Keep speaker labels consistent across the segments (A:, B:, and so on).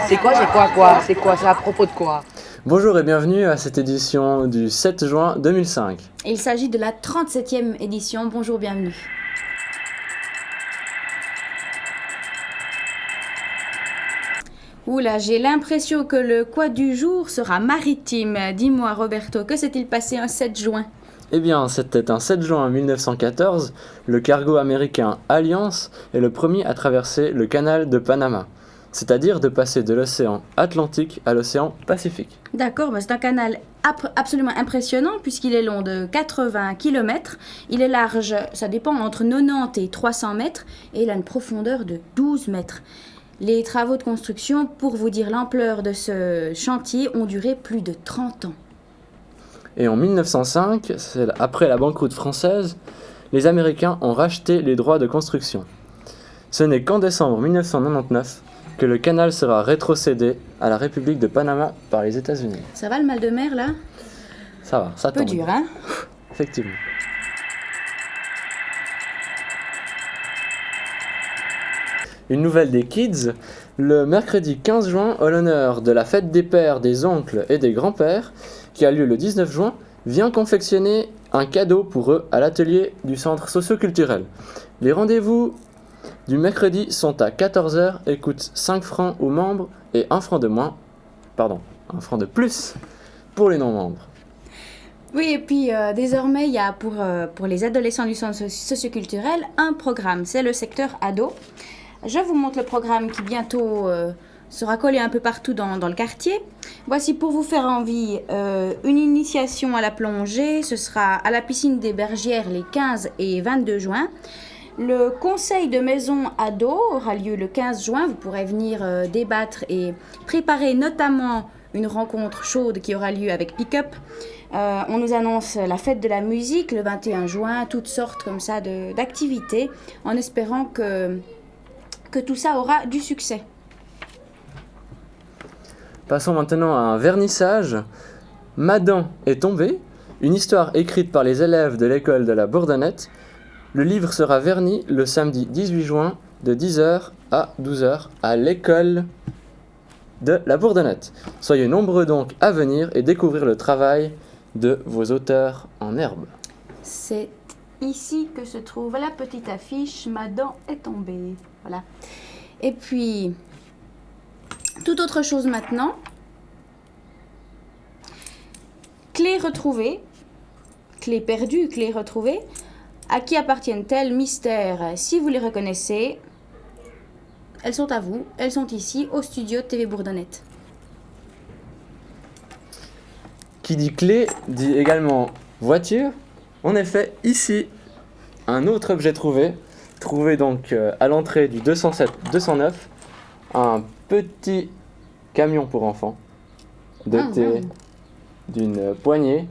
A: C'est quoi? C'est quoi? C'est à propos de quoi?
B: Bonjour et bienvenue à cette édition du 7 juin 2005.
C: Il s'agit de la 37e édition. Bonjour, bienvenue. Oula, j'ai l'impression que le quoi du jour sera maritime. Dis-moi, Roberto, que s'est-il passé un 7 juin?
B: Eh bien, c'était un 7 juin 1914, le cargo américain Alliance est le premier à traverser le canal de Panama, c'est-à-dire de passer de l'océan Atlantique à l'océan Pacifique.
C: D'accord, c'est un canal absolument impressionnant puisqu'il est long de 80 km. Il est large, ça dépend, entre 90 et 300 mètres et il a une profondeur de 12 mètres. Les travaux de construction, pour vous dire l'ampleur de ce chantier, ont duré plus de 30 ans.
B: Et en 1905, après la banqueroute française, les Américains ont racheté les droits de construction. Ce n'est qu'en décembre 1999 que le canal sera rétrocédé à la République de Panama par les États-Unis.
C: Ça va le mal de mer là?
B: Ça va, ça tombe.
C: Un peu dur, hein?
B: Effectivement. Une nouvelle des Kids, le mercredi 15 juin, en l'honneur de la fête des pères, des oncles et des grands-pères, qui a lieu le 19 juin, vient confectionner un cadeau pour eux à l'atelier du centre socio-culturel. Les rendez-vous du mercredi sont à 14h et coûtent 5 francs aux membres et 1 franc de plus pour les non-membres.
C: Oui, et puis désormais, il y a pour les adolescents du centre socio-culturel un programme, c'est le secteur ado. Je vous montre le programme qui bientôt sera collé un peu partout dans le quartier. Voici pour vous faire envie une initiation à la plongée. Ce sera à la piscine des Bergères les 15 et 22 juin. Le conseil de maison ado aura lieu le 15 juin. Vous pourrez venir débattre et préparer notamment une rencontre chaude qui aura lieu avec Pick-up. On nous annonce la fête de la musique le 21 juin, toutes sortes comme ça d'activités, en espérant que tout ça aura du succès.
B: Passons maintenant à un vernissage. Madame est tombée, une histoire écrite par les élèves de l'école de la Bourdonnette. Le livre sera verni le samedi 18 juin de 10h à 12h à l'école de la Bourdonnette. Soyez nombreux donc à venir et découvrir le travail de vos auteurs en herbe.
C: C'est ici que se trouve la petite affiche « Ma dent est tombée ». Voilà. Et puis, toute autre chose maintenant. Clés retrouvées, clés perdues, clés retrouvées. À qui appartiennent-elles? Mystère. Si vous les reconnaissez, elles sont à vous. Elles sont ici, au studio TV Bourdonnette.
B: Qui dit clé dit également voiture. En effet, ici, un autre objet trouvé donc à l'entrée du 207-209, un petit camion pour enfants doté d'une poignée.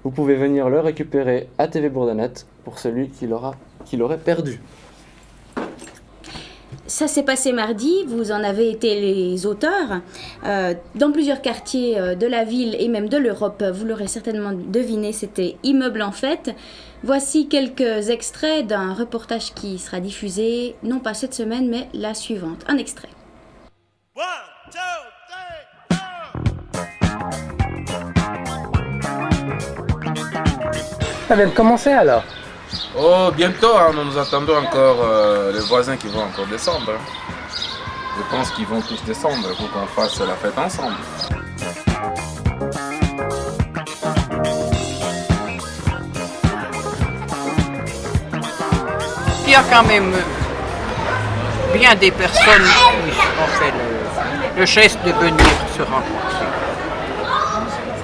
B: Vous pouvez venir le récupérer à TV Bourdonnette pour celui qui l'aurait perdu.
C: Ça s'est passé mardi, vous en avez été les auteurs. Dans plusieurs quartiers de la ville et même de l'Europe, vous l'aurez certainement deviné, c'était Immeuble en fête. Voici quelques extraits d'un reportage qui sera diffusé, non pas cette semaine, mais la suivante. Un extrait.
D: 1, 2, 3.
A: Ça vient de commencer alors?
E: Oh, bientôt, hein, nous attendons encore les voisins qui vont encore descendre. Je pense qu'ils vont tous descendre pour qu'on fasse la fête ensemble.
F: Il y a quand même bien des personnes qui ont fait le geste de venir se rencontrer.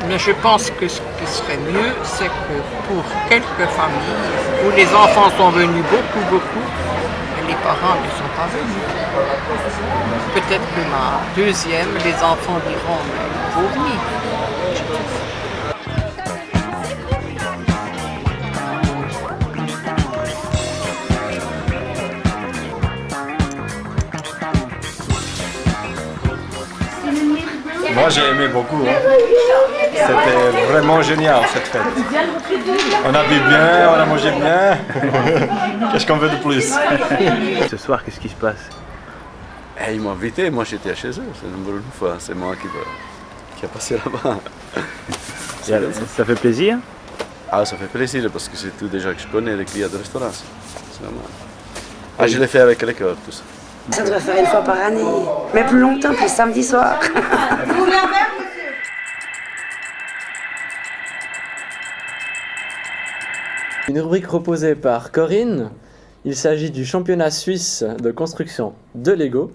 F: Mais je pense que ce qui serait mieux, c'est que pour quelques familles où les enfants sont venus beaucoup, et les parents ne sont pas venus. Peut-être que la deuxième, les enfants diront, mais il faut venir.
G: Moi j'ai aimé beaucoup. Hein. C'était vraiment génial cette fête. On a bu bien, on a mangé bien. Qu'est-ce qu'on veut de plus?
H: Ce soir, qu'est-ce qui se passe?
I: Ils m'ont invité, moi j'étais chez eux, c'est une fois, c'est moi qui a passé là-bas.
H: Ça fait plaisir?
I: Ah, ça fait plaisir parce que c'est tout déjà que je connais les clients de restauration. C'est normal. Ah, je l'ai fait avec les cœurs, tout ça.
J: Ça doit faire une fois par année, mais plus longtemps, plus samedi soir.
B: Une rubrique proposée par Corinne. Il s'agit du championnat suisse de construction de Lego.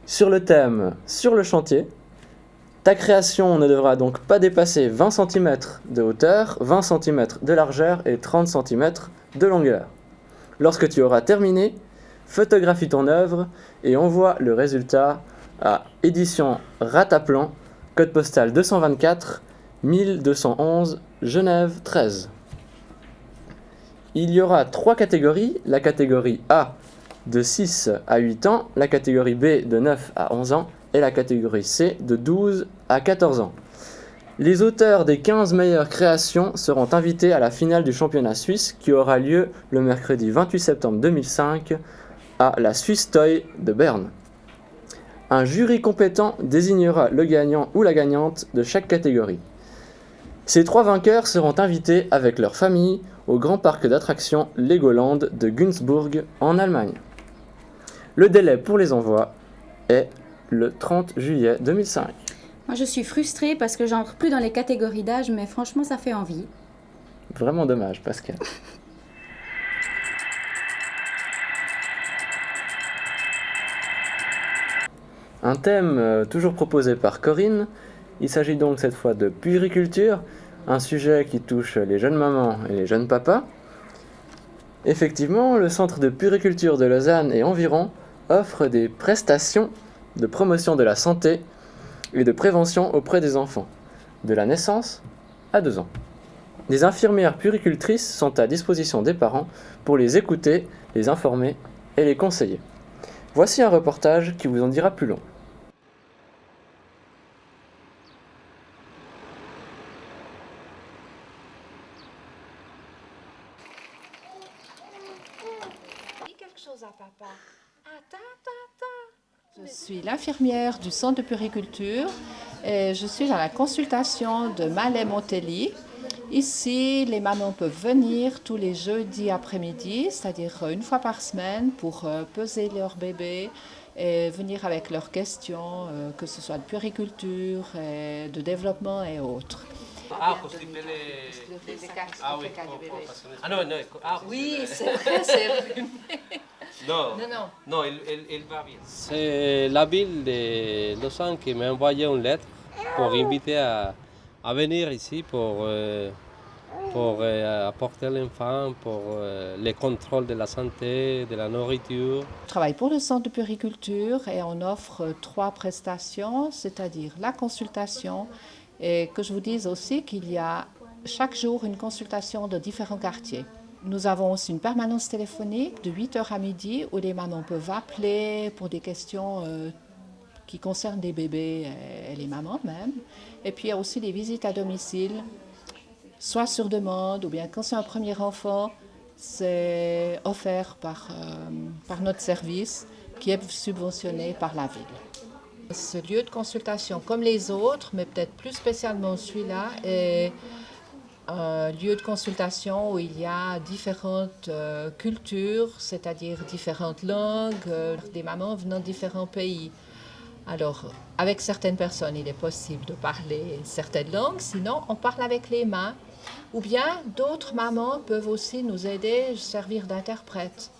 B: Sur le thème « Sur le chantier », ta création ne devra donc pas dépasser 20 cm de hauteur, 20 cm de largeur et 30 cm de longueur. Lorsque tu auras terminé, photographie ton œuvre et envoie le résultat à édition Rataplan, code postal 224 1211 Genève 13. Il y aura 3 catégories, la catégorie A de 6 à 8 ans, la catégorie B de 9 à 11 ans et la catégorie C de 12 à 14 ans. Les auteurs des 15 meilleures créations seront invités à la finale du championnat suisse qui aura lieu le mercredi 28 septembre 2005 à la Swiss Toy de Berne. Un jury compétent désignera le gagnant ou la gagnante de chaque catégorie. Ces 3 vainqueurs seront invités avec leur famille au grand parc d'attractions Legoland de Günzburg en Allemagne. Le délai pour les envois est le 30 juillet 2005.
C: Moi, je suis frustrée parce que j'entre plus dans les catégories d'âge, mais franchement, ça fait envie.
B: Vraiment dommage, Pascal. Un thème toujours proposé par Corinne. Il s'agit donc cette fois de puériculture, un sujet qui touche les jeunes mamans et les jeunes papas. Effectivement, le centre de puériculture de Lausanne et environ offre des prestations de promotion de la santé et de prévention auprès des enfants, de la naissance à 2 ans. Des infirmières puéricultrices sont à disposition des parents pour les écouter, les informer et les conseiller. Voici un reportage qui vous en dira plus long.
K: Je suis l'infirmière du centre de puériculture et je suis à la consultation de Malais Montelli. Ici, les mamans peuvent venir tous les jeudis après-midi, c'est-à-dire une fois par semaine, pour peser leur bébé et venir avec leurs questions, que ce soit de puériculture, de développement et autres.
L: Ah, così per les... Ah oui, ah non, non, ah,
K: oui, c'est vrai, c'est vrai.
L: Non,
K: non, non.
L: Non, il va bien.
M: C'est la ville de Lausanne qui m'a envoyé une lettre pour inviter à venir ici pour apporter l'enfant, pour les contrôles de la santé, de la nourriture.
K: Je travaille pour le centre de puériculture et on offre 3 prestations, c'est-à-dire la consultation. Et que je vous dise aussi qu'il y a chaque jour une consultation de différents quartiers. Nous avons aussi une permanence téléphonique de 8h à midi où les mamans peuvent appeler pour des questions qui concernent des bébés et les mamans même. Et puis il y a aussi des visites à domicile, soit sur demande ou bien quand c'est un premier enfant, c'est offert par notre service qui est subventionné par la ville. Ce lieu de consultation, comme les autres, mais peut-être plus spécialement celui-là, est un lieu de consultation où il y a différentes cultures, c'est-à-dire différentes langues, des mamans venant de différents pays. Alors, avec certaines personnes, il est possible de parler certaines langues, sinon on parle avec les mains. Ou bien d'autres mamans peuvent aussi nous aider, servir d'interprètes.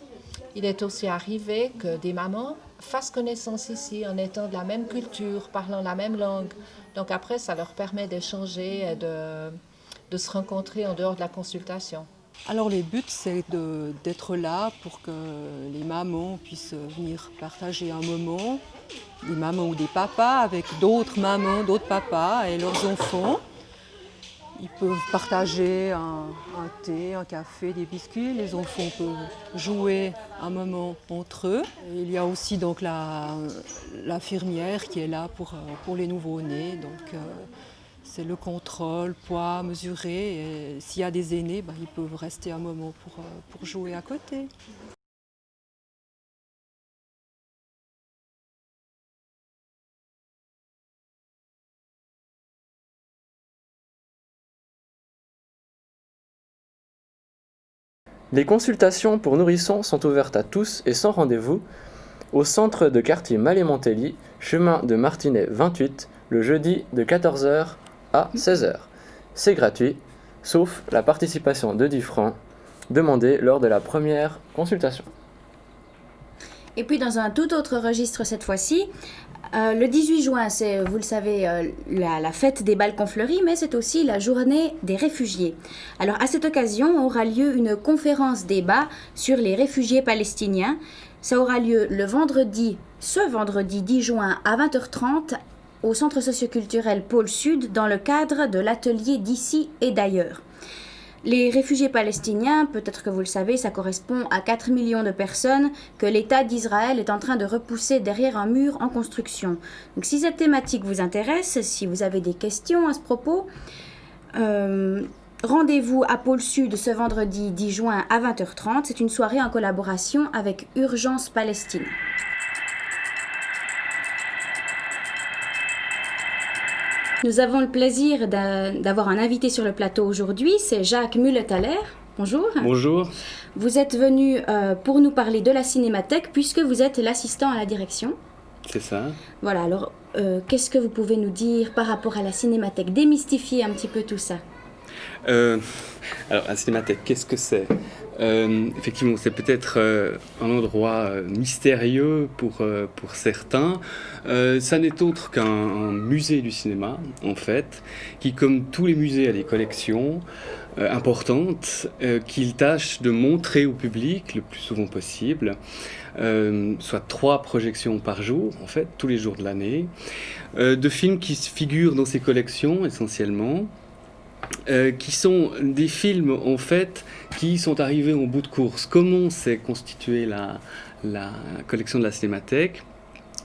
K: Il est aussi arrivé que des mamans fassent connaissance ici en étant de la même culture, parlant la même langue. Donc après, ça leur permet d'échanger et de se rencontrer en dehors de la consultation.
N: Alors le but, c'est d'être là pour que les mamans puissent venir partager un moment, des mamans ou des papas avec d'autres mamans, d'autres papas et leurs enfants. ils peuvent partager un thé, un café, des biscuits. Les enfants peuvent jouer un moment entre eux. Et il y a aussi donc l'infirmière qui est là pour les nouveau-nés. Donc c'est le contrôle, poids, mesuré. Et s'il y a des aînés, ils peuvent rester un moment pour jouer à côté.
B: Les consultations pour nourrissons sont ouvertes à tous et sans rendez-vous au centre de quartier Mallet-Montelly, chemin de Martinet 28, le jeudi de 14h à 16h. C'est gratuit, sauf la participation de 10 francs demandée lors de la première consultation.
C: Et puis dans un tout autre registre cette fois-ci, le 18 juin, c'est, vous le savez, la fête des balcons fleuris, mais c'est aussi la journée des réfugiés. Alors à cette occasion aura lieu une conférence débat sur les réfugiés palestiniens. Ça aura lieu ce vendredi 10 juin à 20h30 au Centre socioculturel Pôle Sud dans le cadre de l'atelier d'ici et d'ailleurs. Les réfugiés palestiniens, peut-être que vous le savez, ça correspond à 4 millions de personnes que l'État d'Israël est en train de repousser derrière un mur en construction. Donc si cette thématique vous intéresse, si vous avez des questions à ce propos, rendez-vous à Pôle Sud ce vendredi 10 juin à 20h30. C'est une soirée en collaboration avec Urgence Palestine. Nous avons le plaisir d'avoir un invité sur le plateau aujourd'hui, c'est Jacques Muller-Thaler. Bonjour.
O: Bonjour.
C: Vous êtes venu pour nous parler de la Cinémathèque puisque vous êtes l'assistant à la direction.
O: C'est ça.
C: Voilà, alors qu'est-ce que vous pouvez nous dire par rapport à la Cinémathèque? Démystifier un petit peu tout ça.
O: Alors la Cinémathèque, qu'est-ce que c'est? Effectivement, c'est peut-être un endroit mystérieux pour certains. Ça n'est autre qu'un musée du cinéma, en fait, qui, comme tous les musées, a des collections importantes qu'il tâche de montrer au public le plus souvent possible, soit 3 projections par jour, en fait, tous les jours de l'année, de films qui figurent dans ces collections, essentiellement, qui sont des films en fait qui sont arrivés en bout de course. Comment s'est constituée la collection de la Cinémathèque?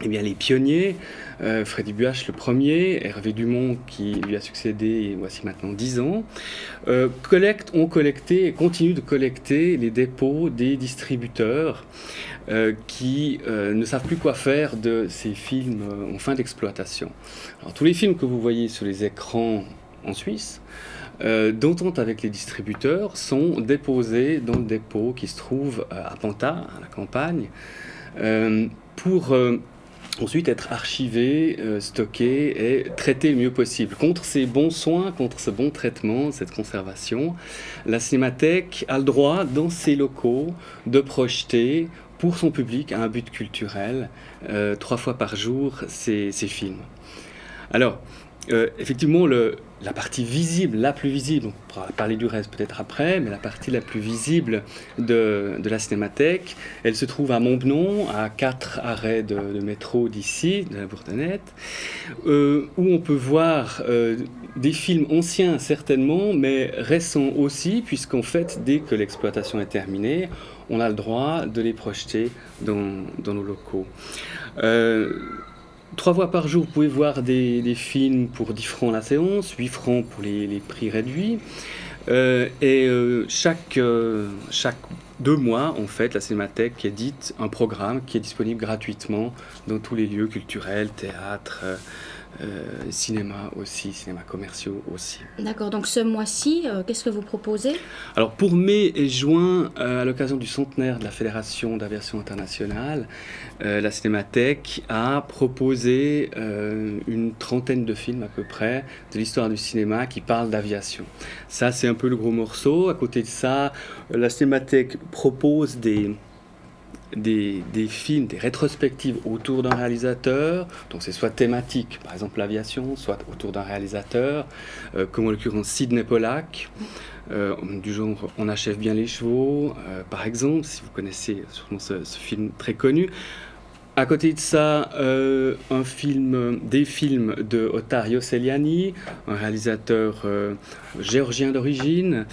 O: Eh bien, les pionniers, Freddy Buach le premier, Hervé Dumont qui lui a succédé voici maintenant 10 ans, ont collecté et continuent de collecter les dépôts des distributeurs qui ne savent plus quoi faire de ces films en fin d'exploitation. Alors, tous les films que vous voyez sur les écrans en Suisse, d'entente avec les distributeurs, sont déposés dans le dépôt qui se trouve à Panta, à la campagne, pour ensuite être archivés, stockés et traités le mieux possible. Contre ces bons soins, contre ce bon traitement, cette conservation, la Cinémathèque a le droit, dans ses locaux, de projeter pour son public, à un but culturel, 3 fois par jour, ces films. Alors, effectivement, la partie visible, la plus visible, on pourra parler du reste peut-être après, mais la partie la plus visible de la Cinémathèque, elle se trouve à Montbenon, à 4 arrêts de métro d'ici, de la Bourdonnette, où on peut voir des films anciens certainement, mais récents aussi, puisqu'en fait, dès que l'exploitation est terminée, on a le droit de les projeter dans nos locaux. 3 fois par jour, vous pouvez voir des films pour 10 francs la séance, 8 francs pour les prix réduits. Chaque 2 mois, en fait, la Cinémathèque édite un programme qui est disponible gratuitement dans tous les lieux culturels, théâtre, cinéma aussi, cinéma commerciaux aussi.
C: D'accord, donc ce mois-ci, qu'est-ce que vous proposez?
O: Alors pour mai et juin, à l'occasion du centenaire de la Fédération d'aviation internationale, la Cinémathèque a proposé une 30aine de films à peu près de l'histoire du cinéma qui parlent d'aviation. Ça, c'est un peu le gros morceau. À côté de ça, la Cinémathèque propose des films, des rétrospectives autour d'un réalisateur, donc c'est soit thématique, par exemple l'aviation, soit autour d'un réalisateur, comme en l'occurrence Sidney Pollack, du genre On achève bien les chevaux, par exemple, si vous connaissez sûrement ce film très connu. À côté de ça, des films de Ottavio Celiani, un réalisateur géorgien d'origine.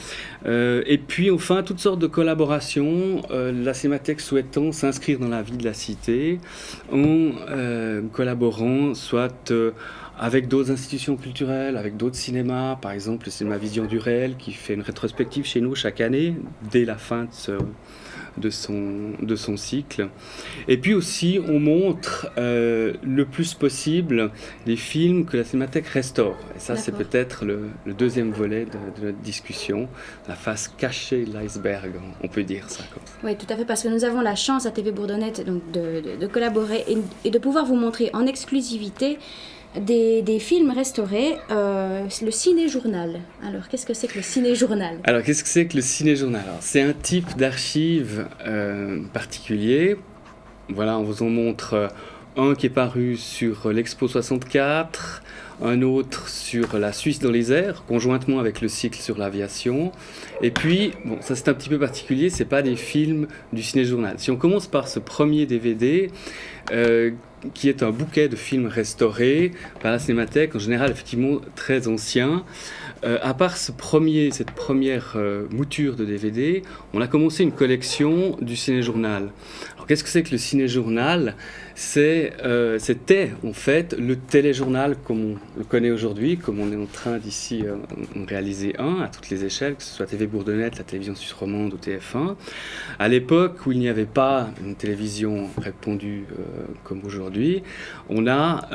O: Et puis enfin, toutes sortes de collaborations. La Cinémathèque souhaitant s'inscrire dans la vie de la cité en collaborant soit avec d'autres institutions culturelles, avec d'autres cinémas, par exemple le cinéma Vision du Réel qui fait une rétrospective chez nous chaque année, dès la fin de son cycle. Et puis aussi, on montre le plus possible les films que la Cinémathèque restaure. Et ça, c'est peut-être le deuxième volet de notre discussion, la face cachée de l'iceberg, on peut dire ça comme ça.
C: Oui, tout à fait, parce que nous avons la chance à TV Bourdonnette donc, de collaborer et de pouvoir vous montrer en exclusivité des films restaurés, le ciné-journal. Alors, qu'est-ce que c'est que le ciné-journal ?
O: Alors, qu'est-ce que c'est que le ciné-journal ? C'est un type d'archive particulier. Voilà, on vous en montre un qui est paru sur l'Expo 64, un autre sur la Suisse dans les airs, conjointement avec le cycle sur l'aviation. Et puis, bon, ça c'est un petit peu particulier, c'est pas des films du ciné-journal. Si on commence par ce premier DVD, qui est un bouquet de films restaurés par la Cinémathèque, en général effectivement très anciens. À part cette première mouture de DVD, on a commencé une collection du ciné-journal. Alors qu'est-ce que c'est que le ciné-journal ? C'était en fait le téléjournal comme on le connaît aujourd'hui, comme on est en train d'ici en réaliser un à toutes les échelles, que ce soit TV Bourdonnette, la télévision suisse romande ou TF1. À l'époque où il n'y avait pas une télévision répandue comme aujourd'hui, on a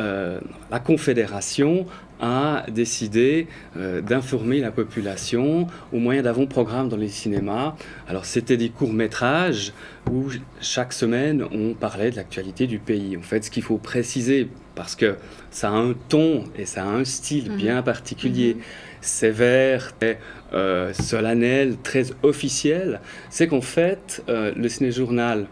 O: la Confédération a décidé d'informer la population au moyen d'avant-programmes dans les cinémas. Alors c'était des courts-métrages où chaque semaine on parlait de l'actualité du pays. En fait, ce qu'il faut préciser, parce que ça a un ton et ça a un style bien particulier, sévère, solennel, très officiel, c'est qu'en fait le ciné-journal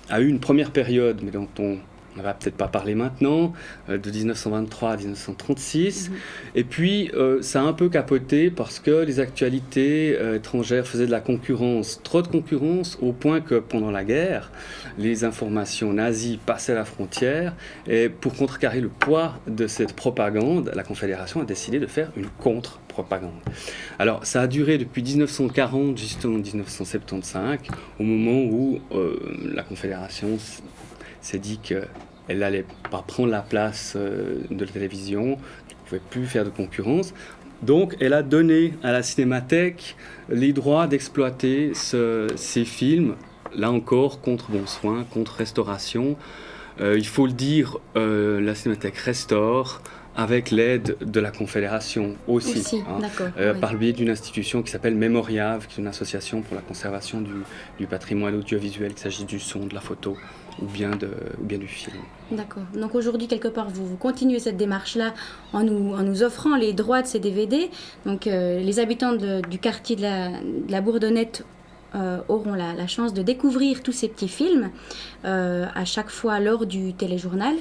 O: a eu une première période, mais dont on ne va peut-être pas parler maintenant, de 1923 à 1936. Et puis, ça a un peu capoté parce que les actualités étrangères faisaient de la concurrence, trop de concurrence, au point que pendant la guerre, les informations nazies passaient la frontière. Et pour contrecarrer le poids de cette propagande, la Confédération a décidé de faire une contre-propagande. Alors, ça a duré depuis 1940 jusqu'en 1975, au moment où la Confédération s'est dit qu'elle n'allait pas prendre la place de la télévision, qu'elle ne pouvait plus faire de concurrence. Donc, elle a donné à la Cinémathèque les droits d'exploiter ces films, là encore, contre bon soin, contre restauration. Il faut le dire, la Cinémathèque restaure avec l'aide de la Confédération aussi, par le biais d'une institution qui s'appelle Mémoriave, qui est une association pour la conservation du patrimoine audiovisuel, qu'il s'agisse du son, de la photo ou bien du film.
C: D'accord. Donc aujourd'hui, quelque part, vous continuez cette démarche-là en nous offrant les droits de ces DVD. Donc les habitants du quartier de la Bourdonnette auront la chance de découvrir tous ces petits films à chaque fois lors du téléjournal.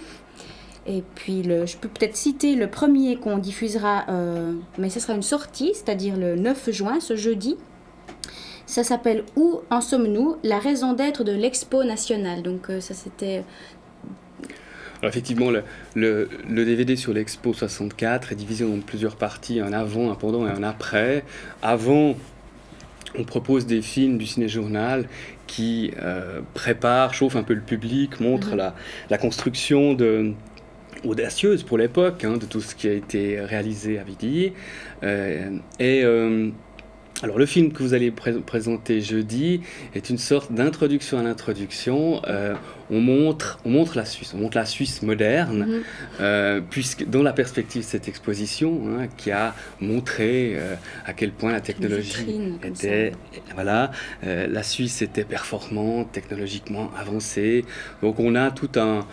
C: Et puis, je peux peut-être citer le premier qu'on diffusera, mais ce sera une sortie, c'est-à-dire le 9 juin, ce jeudi. Ça s'appelle « Où en sommes-nous ? La raison d'être de l'Expo nationale ». Donc ça, c'était...
O: Alors effectivement, le DVD sur l'Expo 64 est divisé en plusieurs parties, un avant, un pendant et un après. Avant, on propose des films du ciné-journal qui chauffent un peu le public, montrent la construction audacieuse pour l'époque, de tout ce qui a été réalisé à Vidi. Alors le film que vous allez présenter jeudi est une sorte d'introduction à l'introduction. On montre la Suisse moderne, puisque dans la perspective de cette exposition, qui a montré à quel point la technologie était, la Suisse était performante, technologiquement avancée. Donc on a tout un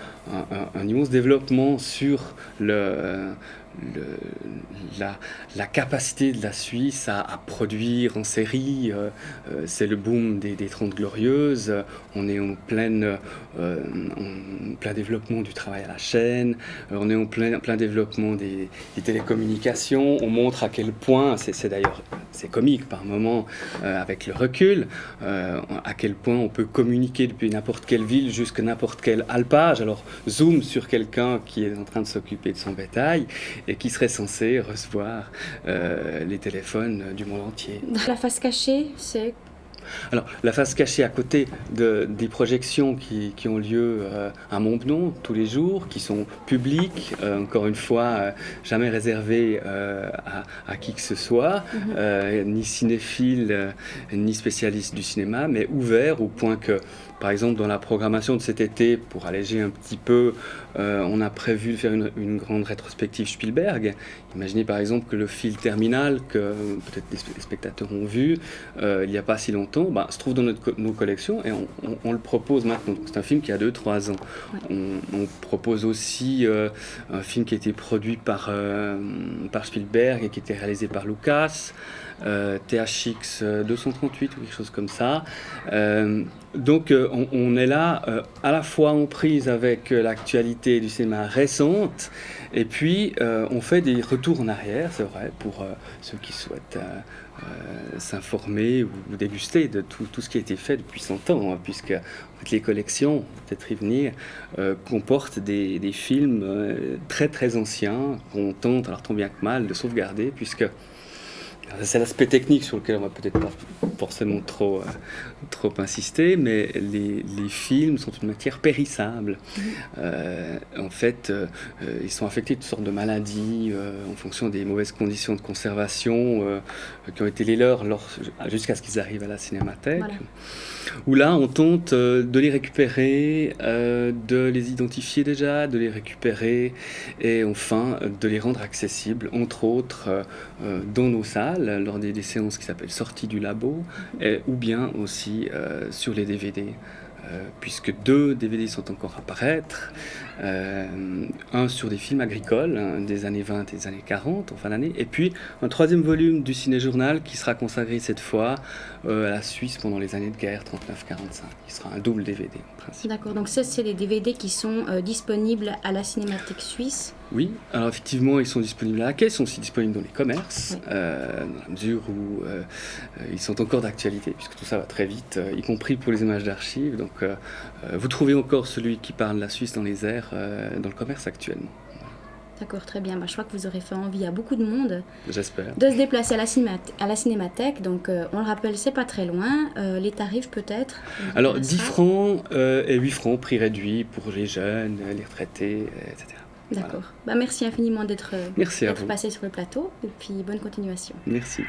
O: immense développement sur la capacité de la Suisse à produire en série. C'est le boom des 30 Glorieuses. On est en plein développement du travail à la chaîne. On est en plein développement des télécommunications. On montre à quel point, c'est comique par moments, avec le recul, à quel point on peut communiquer depuis n'importe quelle ville jusqu'à n'importe quel alpage. Alors, zoom sur quelqu'un qui est en train de s'occuper de son bétail et qui serait censé recevoir les téléphones du monde entier.
C: La face cachée, c'est...
O: Alors, la face cachée à côté des projections qui ont lieu à Montbenon tous les jours, qui sont publiques, encore une fois, jamais réservées à qui que ce soit, ni cinéphile, ni spécialiste du cinéma, mais ouverts au point que, par exemple, dans la programmation de cet été, pour alléger un petit peu, on a prévu de faire une grande rétrospective Spielberg. Imaginez par exemple que le film Terminal, que peut-être les spectateurs ont vu il n'y a pas si longtemps, se trouve dans nos collections et on le propose maintenant. C'est un film qui a 2-3 ans. Ouais. On propose aussi un film qui a été produit par Spielberg et qui a été réalisé par Lucas, THX 238 ou quelque chose comme ça. Donc on est là à la fois en prise avec l'actualité du cinéma récente et puis on fait des retours en arrière, c'est vrai, pour ceux qui souhaitent s'informer ou déguster de tout ce qui a été fait depuis 100 ans, hein, puisque en fait, les collections, peut-être y venir, comportent des films très très anciens qu'on tente, alors tant bien que mal, de sauvegarder, puisque c'est l'aspect technique sur lequel on va peut-être pas forcément trop insister, mais les films sont une matière périssable. En fait, ils sont affectés de toutes sortes de maladies en fonction des mauvaises conditions de conservation qui ont été les leurs jusqu'à ce qu'ils arrivent à la cinémathèque. Voilà. Où là, on tente de les récupérer, de les identifier déjà, de les récupérer et enfin de les rendre accessibles, entre autres dans nos salles, lors des séances qui s'appellent Sorties du labo, ou bien aussi sur les DVD. Puisque 2 DVD sont encore à paraître, un sur des films agricoles des années 20 et des années 40 en fin d'année, et puis un 3e volume du Ciné-Journal qui sera consacré cette fois à la Suisse pendant les années de guerre 39-45, qui sera un double DVD en principe. D'accord, donc ça c'est les DVD qui sont disponibles à la Cinémathèque suisse. Oui, alors effectivement ils sont disponibles à la caisse, ils sont aussi disponibles dans les commerces, dans la mesure où ils sont encore d'actualité, puisque tout ça va très vite, y compris pour les images d'archives. Donc vous trouvez encore celui qui parle la Suisse dans les airs dans le commerce actuellement. D'accord, très bien. Je crois que vous aurez fait envie à beaucoup de monde. J'espère. De se déplacer à la cinémathèque. Donc, on le rappelle, c'est pas très loin. Les tarifs, peut-être. Alors, 10 francs et 8 francs, prix réduit pour les jeunes, les retraités, etc. D'accord. Voilà. Merci infiniment d'être passé sur le plateau. Et puis, bonne continuation. Merci.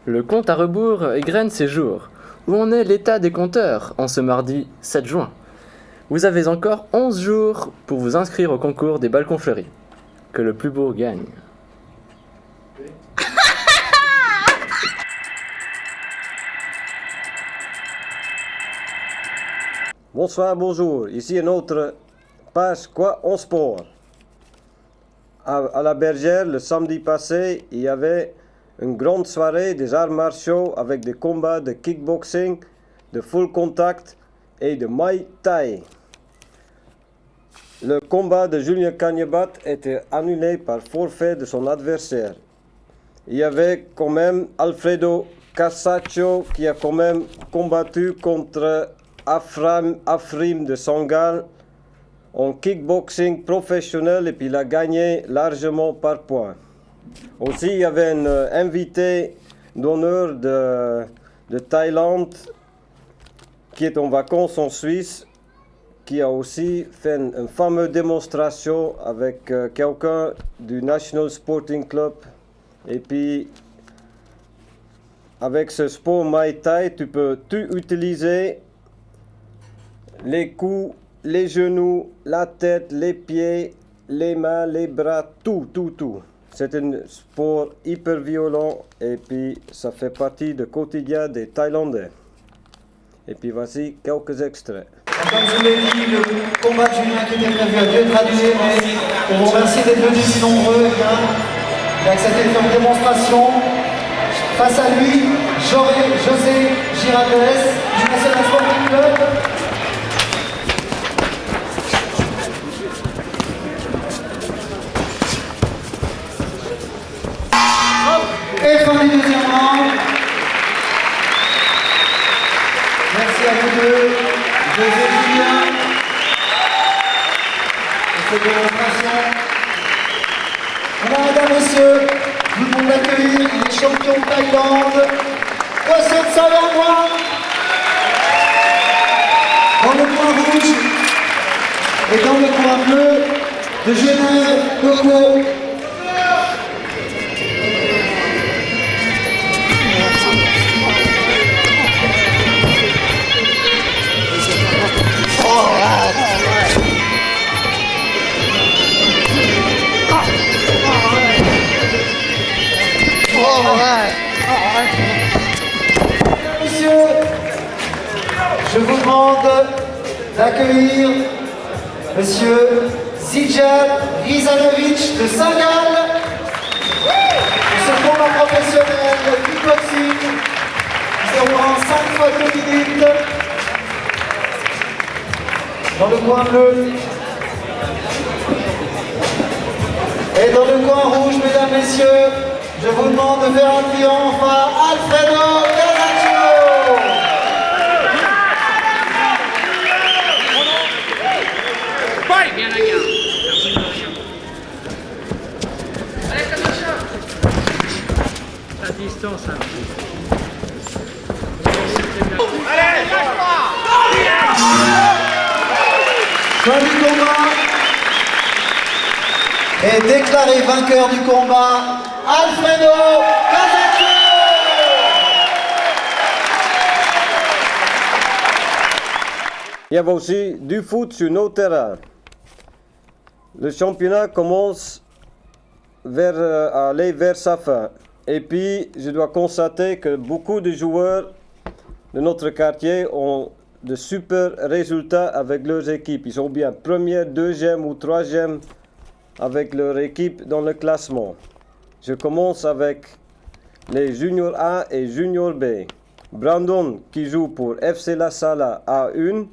B: Le compte à rebours égrène ses jours. Où en est l'état des compteurs en ce mardi 7 juin? Vous avez encore 11 jours pour vous inscrire au concours des balcons fleuris. Que le plus beau gagne.
P: Bonsoir, bonjour. Ici une autre page Quoi en sport. À la Bergère, le samedi passé, il y avait une grande soirée des arts martiaux avec des combats de kickboxing, de full contact et de Muay Thai. Le combat de Julien Cagnebat était annulé par forfait de son adversaire. Il y avait quand même Alfredo Casaccio qui a quand même combattu contre Afrim de Sangal en kickboxing professionnel et puis il a gagné largement par points. Aussi, il y avait un invité d'honneur de Thaïlande qui est en vacances en Suisse, qui a aussi fait une fameuse démonstration avec quelqu'un du National Sporting Club. Et puis, avec ce sport Muay Thai, tu peux utiliser les coups, les genoux, la tête, les pieds, les mains, les bras, tout. C'est un sport hyper violent et puis ça fait partie du quotidien des Thaïlandais. Et puis voici quelques extraits.
Q: Comme je vous l'ai dit, le combat de Julien qui était prévu a dû être annulé, mais pour vous remercier d'être venus si nombreux, il a accepté de faire une démonstration. Face à lui, José Giraldez, du National Sporting Club. Et fin du deuxième round. Merci à vous deux, José et Julien, pour cette démonstration. Voilà, mesdames, messieurs, nous pouvons accueillir les champions de Thaïlande, Kosset Savarwan, dans le coin rouge, et dans le coin bleu, de Genève, Coco. Messieurs, je vous demande d'accueillir Monsieur Zijad Rizanovic de Saint-Gall pour ce combat professionnel de kickboxing qui se déroulera en 5 fois 2 minutes dans le coin bleu. Et dans le coin rouge, mesdames, messieurs, je vous demande de faire un triomphe à Alfredo Casaccio.
L: Bien la garde. Allez, Casaccio.
F: À distance, hein.
L: Allez, lâche-toi.
Q: Fin du combat. Et déclaré vainqueur du combat, Alfredo Casaccio.
P: Il y avait aussi du foot sur nos terrains. Le championnat commence à aller vers sa fin. Et puis, je dois constater que beaucoup de joueurs de notre quartier ont de super résultats avec leurs équipes. Ils sont bien première, deuxième ou troisième avec leur équipe dans le classement. Je commence avec les Junior A et Junior B. Brandon, qui joue pour FC La Sala A1,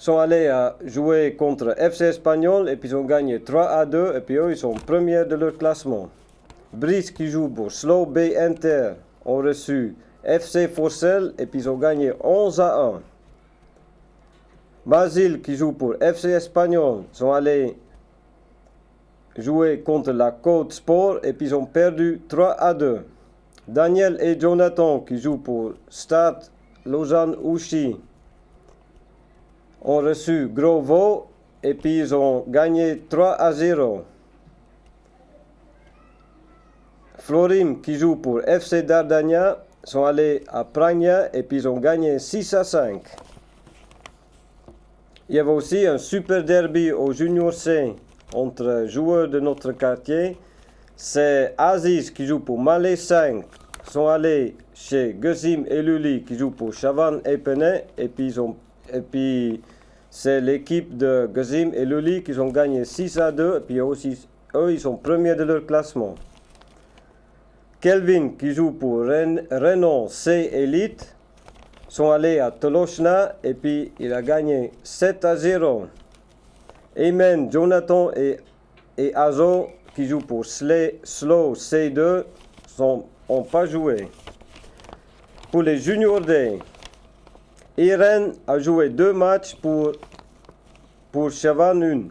P: sont allés jouer contre FC Espagnol et puis ils ont gagné 3-2 et puis eux ils sont premiers de leur classement. Brice, qui joue pour Slow Bay Inter, ont reçu FC Forcel et puis ils ont gagné 11-1. Basile, qui joue pour FC Espagnol, sont allés jouer contre la Côte Sport et puis ils ont perdu 3-2. Daniel et Jonathan, qui jouent pour Stade Lausanne-Ouchy, ont reçu Grovo et puis ils ont gagné 3-0. Florim, qui joue pour FC Dardania, sont allés à Pragna et puis ils ont gagné 6-5. Il y avait aussi un super derby au Junior C entre joueurs de notre quartier. C'est Aziz, qui joue pour Malais 5, sont allés chez Gazim et Luli, qui joue pour Chavannes et Penay, et puis c'est l'équipe de Gazim et Luli qui ont gagné 6-2, et puis aussi, eux ils sont premiers de leur classement. Kelvin, qui joue pour Renault C Elite, sont allés à Tolochna et puis il a gagné 7-0. Emen, Jonathan et Azo, qui jouent pour Slow C2, n'ont pas joué. Pour les Junior D, Irène a joué 2 matchs pour Chavannes 1.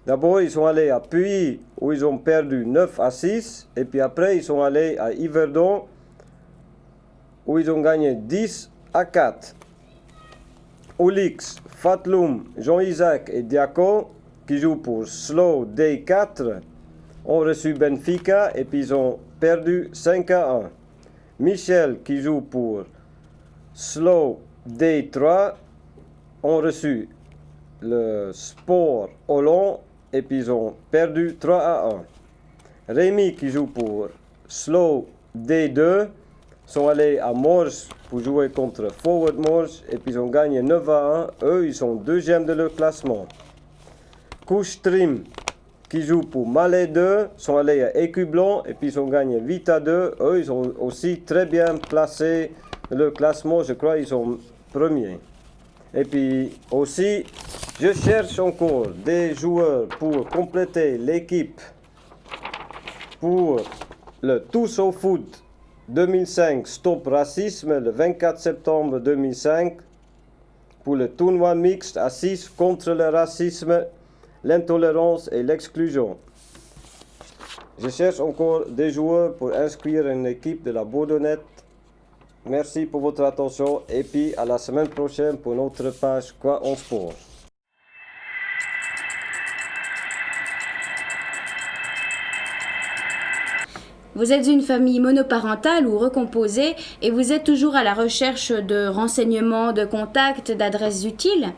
P: D'abord, ils sont allés à Puy, où ils ont perdu 9-6, et puis après, ils sont allés à Yverdon, où ils ont gagné 10-4. Olix, Fatloum, Jean-Isaac et Diaco, qui jouent pour Slow D4, ont reçu Benfica et puis ils ont perdu 5-1. Michel, qui joue pour Slow D3, ont reçu le Sport Hollande et puis ils ont perdu 3-1. Rémi, qui joue pour Slow D2, sont allés à Morges pour jouer contre Forward Morges et puis ils ont gagné 9-1. Eux, ils sont deuxième de leur classement. Koustrim, qui joue pour Malais 2, sont allés à Écu Blanc et puis ils ont gagné 8-2. Eux, ils sont aussi très bien placés dans leur classement. Je crois qu'ils sont premiers. Et puis aussi, je cherche encore des joueurs pour compléter l'équipe pour le Tous au Foot 2005 Stop Racisme le 24 septembre 2005 pour le tournoi mixte à 6 contre le racisme, l'intolérance et l'exclusion. Je cherche encore des joueurs pour inscrire une équipe de la Bourdonnette. Merci pour votre attention et puis à la semaine prochaine pour notre page Quoi en sport.
C: Vous êtes une famille monoparentale ou recomposée et vous êtes toujours à la recherche de renseignements, de contacts, d'adresses utiles.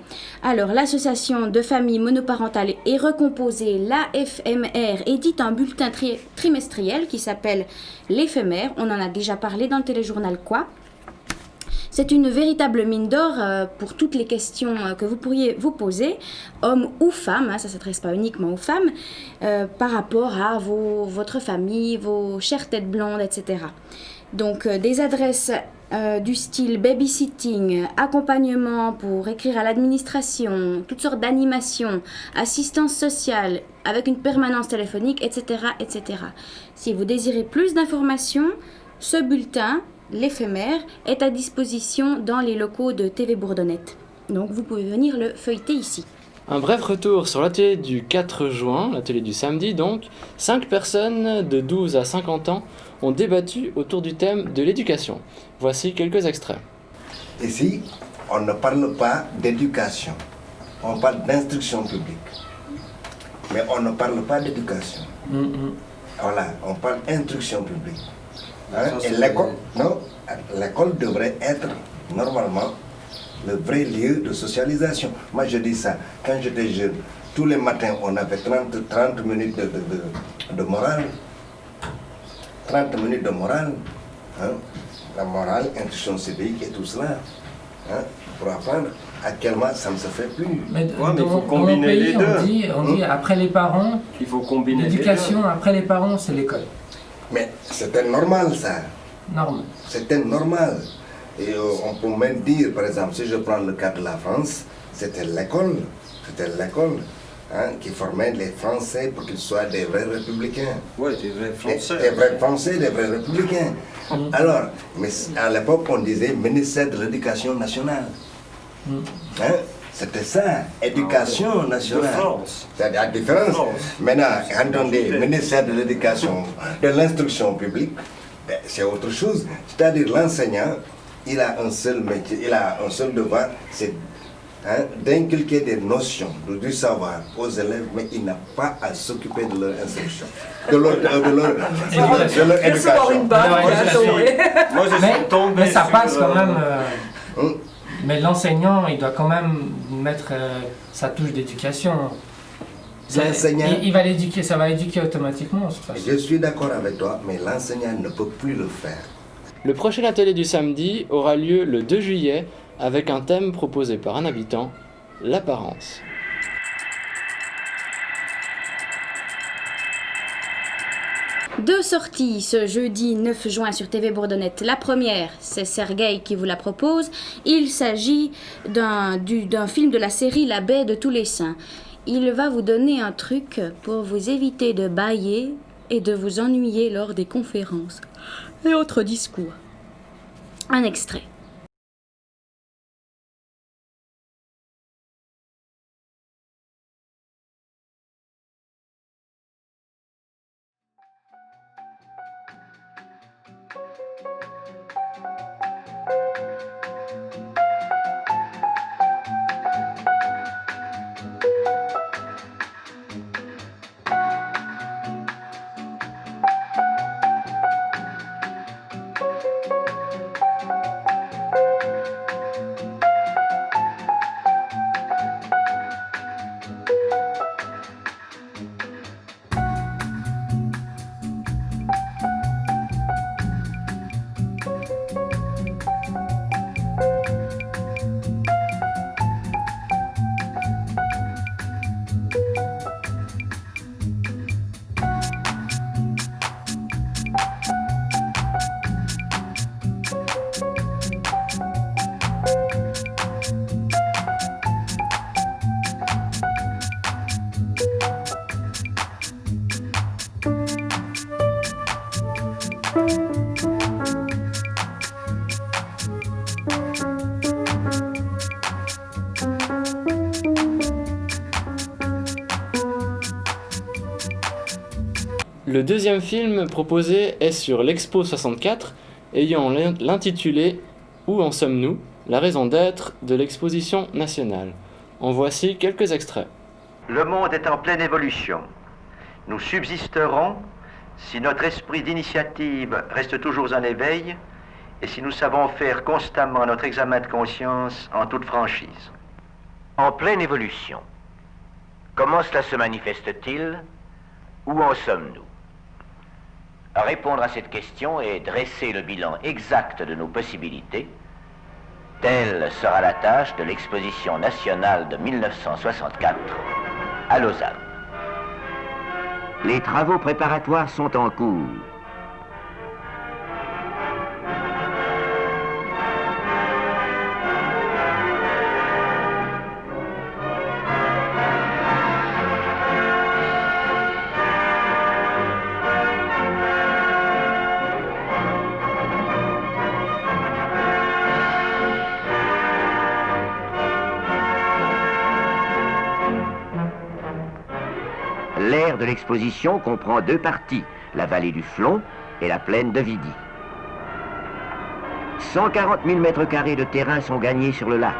C: Alors l'association de familles monoparentales et recomposées, l'AFMR, édite un bulletin trimestriel qui s'appelle l'éphémère. On en a déjà parlé dans le téléjournal Quoi. C'est une véritable mine d'or pour toutes les questions que vous pourriez vous poser, hommes ou femmes, ça ne s'adresse pas uniquement aux femmes, par rapport à votre famille, vos chères têtes blondes, etc. Donc des adresses du style babysitting, accompagnement pour écrire à l'administration, toutes sortes d'animations, assistance sociale avec une permanence téléphonique, etc., etc. Si vous désirez plus d'informations, ce bulletin, l'éphémère, est à disposition dans les locaux de TV Bourdonnette. Donc vous pouvez venir le feuilleter ici.
B: Un bref retour sur l'atelier du 4 juin, l'atelier du samedi donc. 5 personnes de 12 à 50 ans ont débattu autour du thème de l'éducation. Voici quelques extraits.
R: Ici, on ne parle pas d'éducation, on parle d'instruction publique. Mais on ne parle pas d'éducation. Voilà, on parle d'instruction publique. Hein? Et l'école devrait être normalement le vrai lieu de socialisation. Moi je dis ça, quand j'étais jeune, tous les matins on avait 30 minutes de morale. 30 minutes de morale. Hein? La morale, instruction civique et tout cela. Hein? Pour apprendre. Actuellement, ça ne se fait plus.
S: Mais il faut combiner les deux. On dit après les parents,
G: il faut combiner
S: l'éducation, après les parents, c'est l'école.
R: Mais c'était normal ça.
S: Normal.
R: C'était normal. Et on peut même dire, par exemple, si je prends le cas de la France, c'était l'école. C'était l'école qui formait les Français pour qu'ils soient des vrais républicains.
G: Oui, des vrais Français.
R: Des vrais Français, des vrais républicains. Alors, mais à l'époque, on disait ministère de l'Éducation nationale. C'était ça, éducation nationale. C'est la différence. Maintenant, quand on dit ministère de l'éducation, de l'instruction publique, c'est autre chose. C'est-à-dire l'enseignant, il a un seul métier, il a un seul devoir, c'est d'inculquer des notions, du savoir aux élèves, mais il n'a pas à s'occuper de leur instruction, de leur éducation.
S: Mais ça passe quand même. Mais l'enseignant, il doit quand même mettre sa touche d'éducation. Il va l'éduquer, ça va éduquer automatiquement.
R: Je suis d'accord avec toi, mais l'enseignant ne peut plus le faire.
B: Le prochain atelier du samedi aura lieu le 2 juillet avec un thème proposé par un habitant, l'apparence.
C: Deux sorties ce jeudi 9 juin sur TV Bourdonnette. La première, c'est Sergueï qui vous la propose. Il s'agit d'un film de la série La baie de tous les saints. Il va vous donner un truc pour vous éviter de bâiller et de vous ennuyer lors des conférences et autres discours. Un extrait.
B: Le deuxième film proposé est sur l'Expo 64, ayant l'intitulé « Où en sommes-nous ? La raison d'être de l'exposition nationale ». En voici quelques extraits.
T: Le monde est en pleine évolution. Nous subsisterons si notre esprit d'initiative reste toujours en éveil et si nous savons faire constamment notre examen de conscience en toute franchise. En pleine évolution. Comment cela se manifeste-t-il? Où en sommes-nous? Répondre à cette question et dresser le bilan exact de nos possibilités, telle sera la tâche de l'exposition nationale de 1964 à Lausanne. Les travaux préparatoires sont en cours. L'aire de l'exposition comprend deux parties, la vallée du Flon et la plaine de Vidi. 140 000 m² de terrain sont gagnés sur le lac.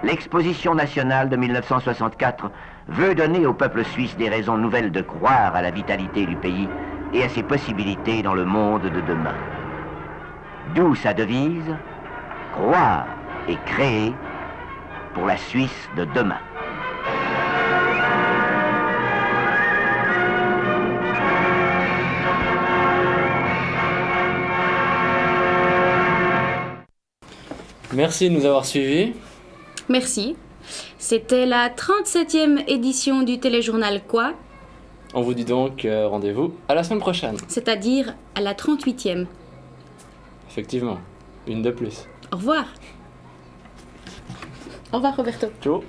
T: L'exposition nationale de 1964 veut donner au peuple suisse des raisons nouvelles de croire à la vitalité du pays et à ses possibilités dans le monde de demain. D'où sa devise, croire et créer pour la Suisse de demain.
B: Merci de nous avoir suivis.
C: Merci. C'était la 37e édition du téléjournal Quoi?
B: On vous dit donc rendez-vous à la semaine prochaine.
C: C'est-à-dire à la 38e.
B: Effectivement, une de plus.
C: Au revoir. Au revoir Roberto.
B: Ciao.